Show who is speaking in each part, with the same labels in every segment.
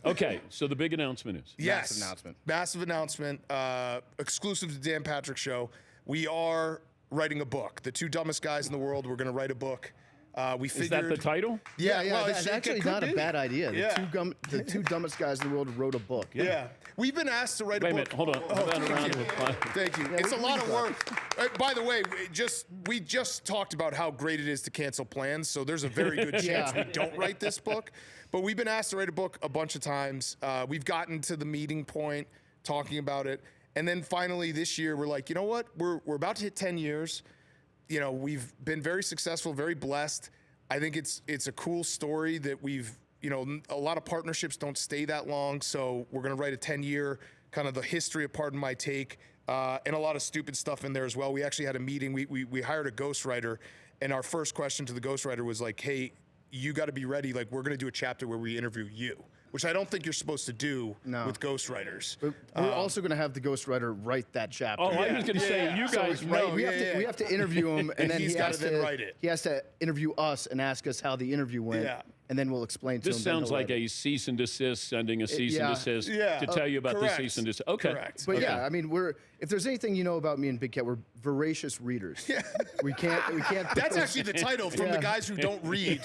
Speaker 1: Okay, so the big announcement is.
Speaker 2: Yes. Massive announcement. Exclusive to Dan Patrick Show. We are writing a book. The two dumbest guys in the world. We're going to write a book. We figured.
Speaker 1: Is that the title?
Speaker 2: Yeah, well,
Speaker 3: that's actually not a bad idea. The two dumbest guys in the world wrote a book.
Speaker 2: Yeah. We've been asked to write a book.
Speaker 1: Wait a minute, hold on. How about a round of applause?
Speaker 2: Thank you. It's a lot of work. By the way, we just talked about how great it is to cancel plans, so there's a very good chance we don't write this book. But we've been asked to write a book a bunch of times. We've gotten to the meeting point, talking about it, and then finally this year we're like, you know what? We're about to hit 10 years. You know, we've been very successful, very blessed. I think it's a cool story that we've, you know, a lot of partnerships don't stay that long. So we're going to write a 10-year kind of the history of Pardon My Take, and a lot of stupid stuff in there as well. We actually had a meeting. We hired a ghostwriter, and our first question to the ghostwriter was like, hey, you got to be ready. Like, we're going to do a chapter where we interview you, which I don't think you're supposed to do with ghostwriters.
Speaker 3: We're also going to have the ghostwriter write that chapter.
Speaker 1: Oh, I was going to say, you guys write.
Speaker 3: We have to interview him, and then
Speaker 2: he's got to then write it.
Speaker 3: He has to interview us and ask us how the interview went. And then we'll explain to him.
Speaker 1: This sounds like a cease and desist, sending a cease and desist to tell you about the cease and desist. Okay.
Speaker 2: Correct.
Speaker 3: But yeah, I mean, if there's anything you know about me and Big Cat, we're voracious readers. Yeah. We can't.
Speaker 2: That's actually the title from the guys who don't read.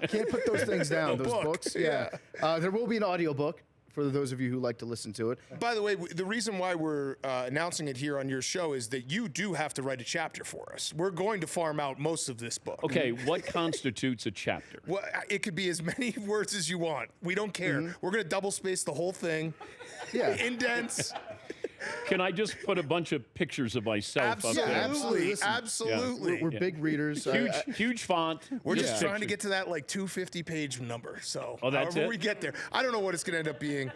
Speaker 3: Can't put those things down. Those books. Yeah. There will be an audiobook for those of you who like to listen to it.
Speaker 2: By the way, the reason why we're announcing it here on your show is that you do have to write a chapter for us. We're going to farm out most of this book.
Speaker 1: Okay, what constitutes a chapter?
Speaker 2: Well, it could be as many words as you want. We don't care. We're going to double space the whole thing.
Speaker 3: Yeah.
Speaker 2: Indents.
Speaker 1: Can I just put a bunch of pictures of myself up there?
Speaker 2: Absolutely. Absolutely.
Speaker 3: We're big readers.
Speaker 1: Huge font.
Speaker 2: We're just trying to get to that like 250-page number. So however we get there. I don't know what it's going to end up being,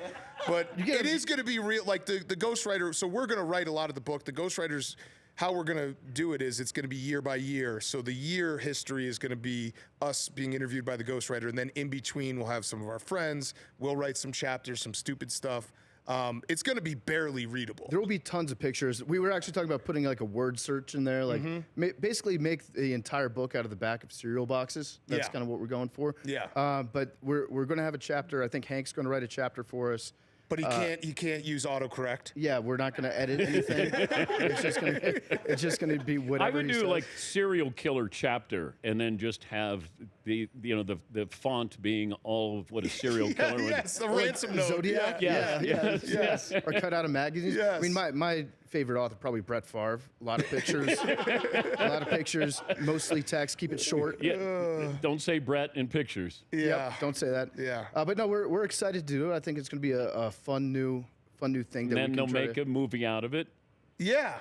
Speaker 2: but it is going to be real. Like the ghostwriter. So we're going to write a lot of the book. The ghostwriters, how we're going to do it is it's going to be year by year. So the year history is going to be us being interviewed by the ghostwriter, and then in between we'll have some of our friends. We'll write some chapters, some stupid stuff. It's going to be barely readable.
Speaker 3: There will be tons of pictures. We were actually talking about putting like a word search in there, like basically make the entire book out of the back of cereal boxes. That's kind of what we're going for.
Speaker 2: Yeah.
Speaker 3: But we're going to have a chapter. I think Hank's going to write a chapter for us.
Speaker 2: But he can't use autocorrect.
Speaker 3: Yeah, we're not going to edit anything. it's just going to be whatever.
Speaker 1: I would do like serial killer chapter, and then just have the font being all of what a serial killer would.
Speaker 2: Yes, the ransom note.
Speaker 3: Zodiac.
Speaker 2: Yes.
Speaker 3: Or cut out of magazines.
Speaker 2: Yes.
Speaker 3: I mean, my favorite author probably Brett Favre. A lot of pictures. Mostly text. Keep it short.
Speaker 1: Yeah. Don't say Brett in pictures.
Speaker 2: Yeah.
Speaker 3: Yep, don't say that.
Speaker 2: Yeah.
Speaker 3: But no, we're excited to do it. I think it's going to be a fun new thing.
Speaker 1: And then they'll make a movie out of it.
Speaker 2: Yeah.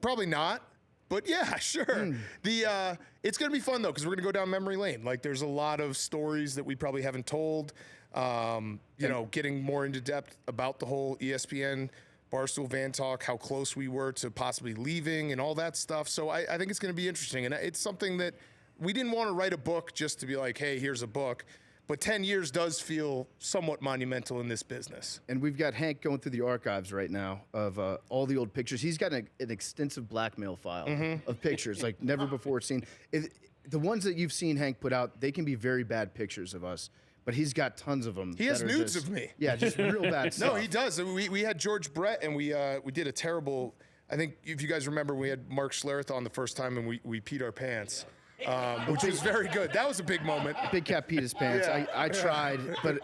Speaker 2: Probably not. But yeah, sure. It's going to be fun though, because we're going to go down memory lane. Like there's a lot of stories that we probably haven't told. You know, getting more into depth about the whole ESPN Barstool Van Talk, how close we were to possibly leaving and all that stuff. So I think it's going to be interesting. And it's something that we didn't want to write a book just to be like, hey, here's a book. But 10 years does feel somewhat monumental in this business.
Speaker 3: And we've got Hank going through the archives right now of all the old pictures. He's got an extensive blackmail file of pictures, like never before seen. The ones that you've seen Hank put out, they can be very bad pictures of us. But he's got tons of them.
Speaker 2: He has nudes of me.
Speaker 3: Yeah, just real bad stuff.
Speaker 2: No, he does. We had George Brett, and we did a terrible. I think if you guys remember, we had Mark Schlereth on the first time, and we peed our pants, which was very good. That was a big moment.
Speaker 3: Big Cat peed his pants. I tried, but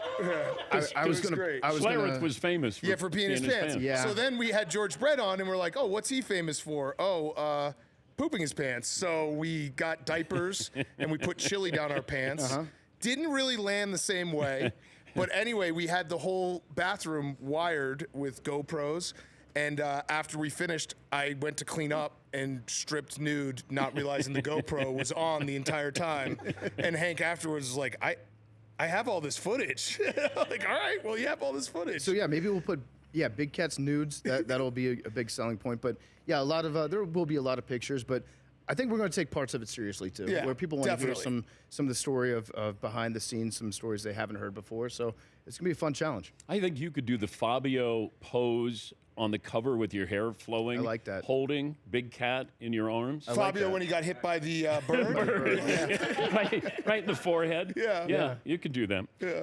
Speaker 3: I was gonna.
Speaker 1: Schlereth was famous for
Speaker 2: peeing his pants.
Speaker 3: Yeah.
Speaker 2: So then we had George Brett on, and we're like, oh, what's he famous for? Oh, pooping his pants. So we got diapers, and we put chili down our pants. Didn't really land the same way. But anyway, we had the whole bathroom wired with GoPros. And after we finished, I went to clean up and stripped nude, not realizing the GoPro was on the entire time. And Hank afterwards was like, I have all this footage. Like, all right, well, you have all this footage.
Speaker 3: So yeah, maybe we'll put Big Cat's nudes. That'll be a big selling point. But yeah, a lot of there will be a lot of pictures, but I think we're going to take parts of it seriously too, where people want to hear some of the story of behind the scenes, some stories they haven't heard before. So it's going to be a fun challenge.
Speaker 1: I think you could do the Fabio pose on the cover with your hair flowing.
Speaker 3: I like that.
Speaker 1: Holding Big Cat in your arms.
Speaker 2: Fabio when he got hit by the bird.
Speaker 1: right in the forehead.
Speaker 2: Yeah.
Speaker 1: You could do them.
Speaker 2: Yeah.